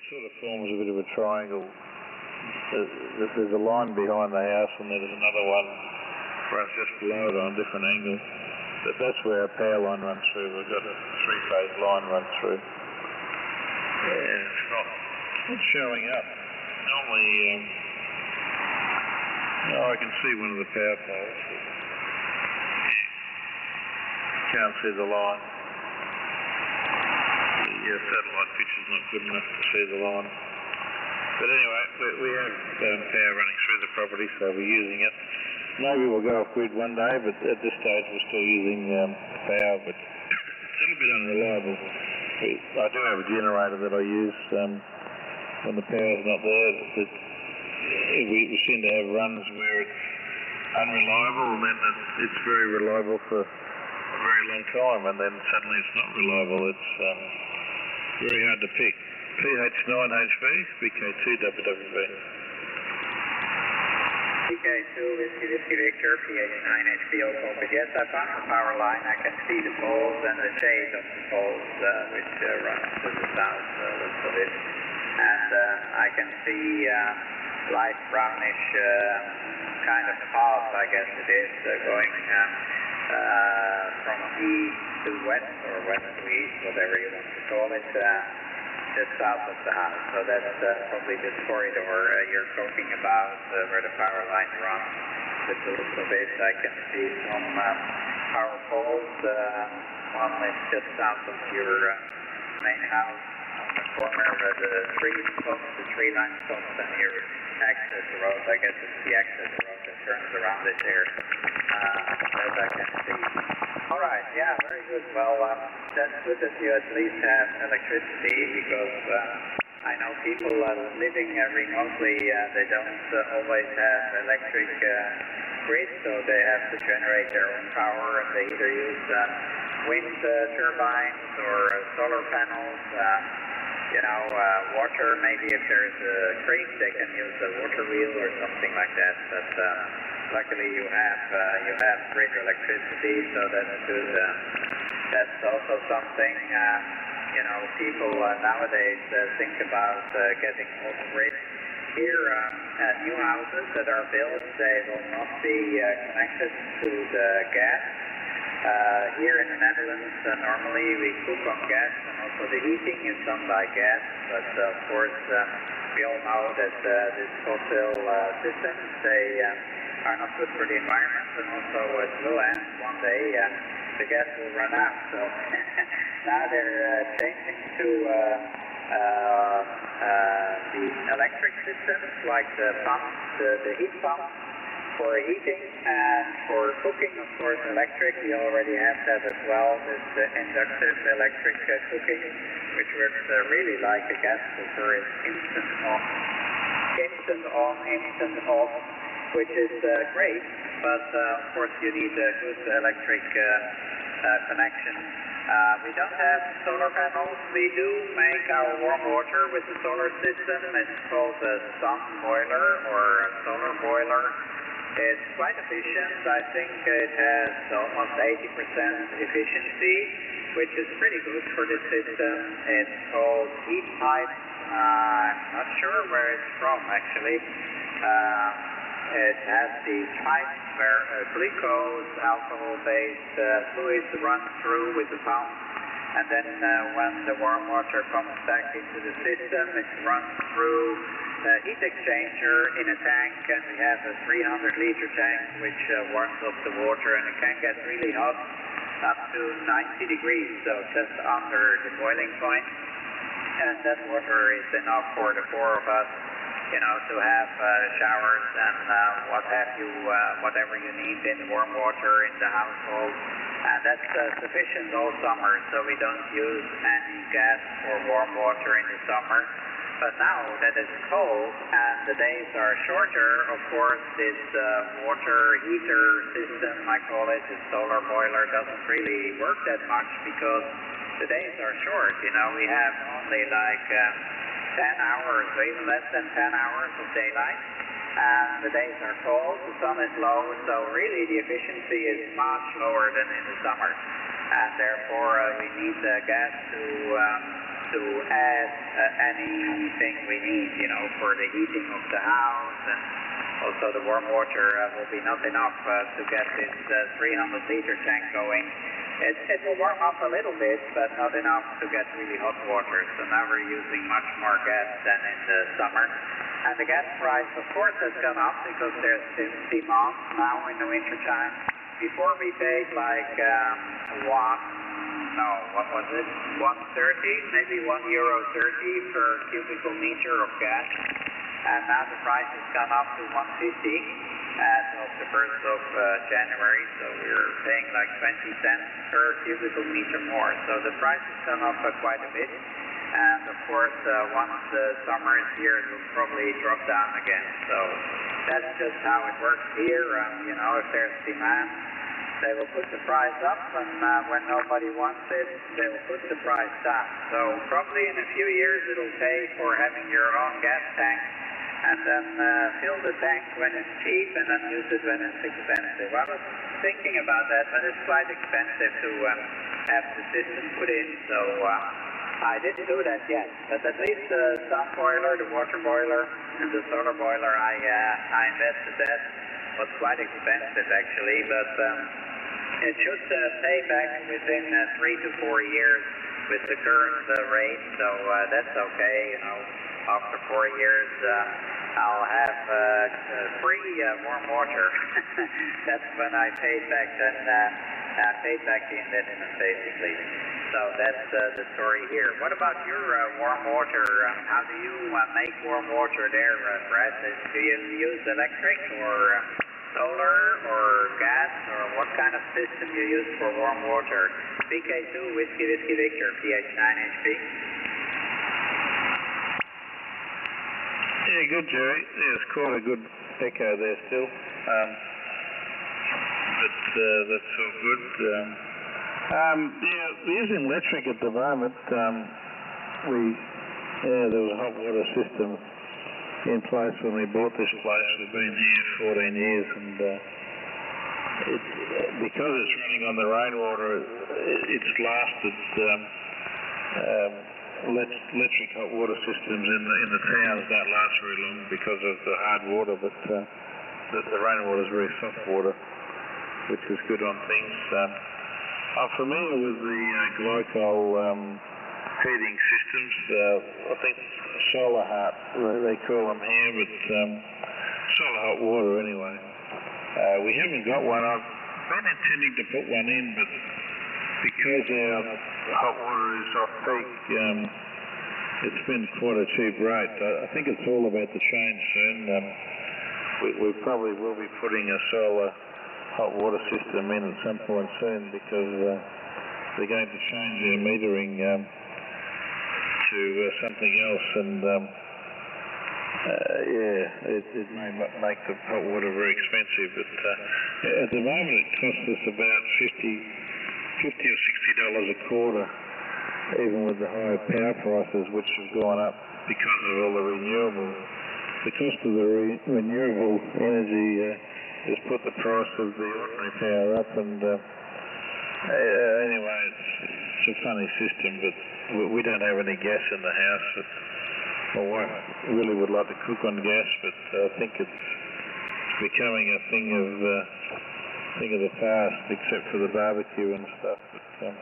sort of forms a bit of a triangle. There's a line behind the house and there's another one runs just below it on a different angle. But that's where our power line runs through. We've got a three-phase line run through. Yeah, it's not showing up. Normally, I can see one of the power poles. Can't see the line. The satellite picture's not good enough to see the line. But anyway, we have power running through the property, so we're using it. Maybe we'll go off grid one day, but at this stage we're still using power, but it's a little bit unreliable. I do have a generator that I use when the power's not there. We seem to have runs where it's unreliable, and then it's very reliable for a very long time, and then suddenly it's not reliable. It's very hard to pick. PH9HB, VK2WWV. VK2WWV Victor, PH9HB, copy. Yes, I found the power line. I can see the poles and the shade of the poles which runs to the south of it. And I can see light brownish kind of path, I guess it is, going from east to west or west to east, whatever you want to call it, just south of the house. So that's probably this corridor you're talking about, where the power line runs. With the look of it, I can see some power poles. One is just south of your main house, on the corner where the tree line stops, and your access road. I guess it's the access road that turns around it there. That I can see. All right, yeah, very good. Well, that's good that you at least have electricity, because I know people living remotely, they don't always have electric grid, so they have to generate their own power, and they either use wind turbines or solar panels. Water, maybe if there's a creek, they can use a water wheel or something like that. But luckily you have grid electricity, so that's good. That's also something, people nowadays think about getting off grid. Here, new houses that are built, they will not be connected to the gas. Here in the Netherlands, normally we cook on gas, and also the heating is done by gas, but of course we all know that these fossil systems, they are not good for the environment, and also it will end one day, the gas will run out. So now they're changing to the electric systems, like the pumps, the heat pumps, for heating, and for cooking, of course, electric. We already have that as well, this inductive electric cooking, which works really like a gas cooker. It's instant on, instant off, which is great, but of course you need a good electric connection. We don't have solar panels. We do make our warm water with the solar system. It's called a sun boiler or a solar boiler. It's quite efficient. I think it has almost 80% efficiency, which is pretty good for the system. It's called heat pipe. I'm not sure where it's from, actually. It has these pipes where glucose, alcohol-based fluids run through with the pump, and then when the warm water comes back into the system, it runs through the heat exchanger in a tank, and we have a 300-liter tank which warms up the water, and it can get really hot, up to 90 degrees, so just under the boiling point. And that water is enough for the four of us, to have showers and what have you, whatever you need in warm water in the household. And that's sufficient all summer, so we don't use any gas for warm water in the summer. But now that it's cold and the days are shorter, of course, this water heater system, I call it, the solar boiler, doesn't really work that much, because the days are short. We have only like 10 hours, or even less than 10 hours of daylight, and the days are cold, the sun is low, so really the efficiency is much lower than in the summer, and therefore we need gas to to add anything we need, you know, for the heating of the house, and also the warm water will be not enough to get this 300-liter tank going. It will warm up a little bit, but not enough to get really hot water. So now we're using much more gas than in the summer. And the gas price, of course, has gone up because there's demand now in the winter time. Before we paid like what was it? 130, maybe €1.30 per cubical meter of gas. And now the price has gone up to 150 as of the 1st of January. So we're paying like 20 cents per cubical meter more. So the price has gone up quite a bit. And of course, once the summer is here, it will probably drop down again. So that's just how it works here. You know, if there's demand, they will put the price up, and when nobody wants it, they will put the price down. So probably in a few years, it'll pay for having your own gas tank, and then fill the tank when it's cheap, and then use it when it's expensive. I was thinking about that, but it's quite expensive to have the system put in, so I didn't do that yet. But at least the sun boiler, the water boiler, and the solar boiler, I invested that. Was quite expensive actually, but it should pay back within 3 to 4 years with the current rate, so that's okay. You know, after 4 years, I'll have free warm water. That's when I paid back the investment, basically. So that's the story here. What about your warm water? How do you make warm water there, Brad? Do you use electric or solar or gas, or what kind of system you use for warm water? VK2 Whiskey Victor, PH9HB. Yeah, good, Jerry. Yeah, it's quite a good echo there still. But that's all good. Yeah, we're using electric at the moment. There was a hot water system in place when we bought this place. We've been here 14 years, and because it's running on the rainwater, it's lasted electric hot water systems in the towns don't last very long because of the hard water, but the rainwater is very soft water, which is good on things. I'm familiar with the glycol heating systems. I think solar hot, they call them here, but solar hot water anyway. We haven't got one. I've been intending to put one in, but because our hot water is off peak, it's been quite a cheap rate. I think it's all about to change soon. We probably will be putting a solar hot water system in at some point soon, because they're going to change their metering to something else, and it may make the hot water very expensive, but at the moment it costs us about $50 or $60 a quarter, even with the higher power prices, which have gone up because of all the renewables. The cost of the renewable energy has put the price of the ordinary power up, and anyway, it's a funny system, but we don't have any gas in the house. My wife really would like to cook on gas, but I think it's becoming a thing of the past, except for the barbecue and stuff. But,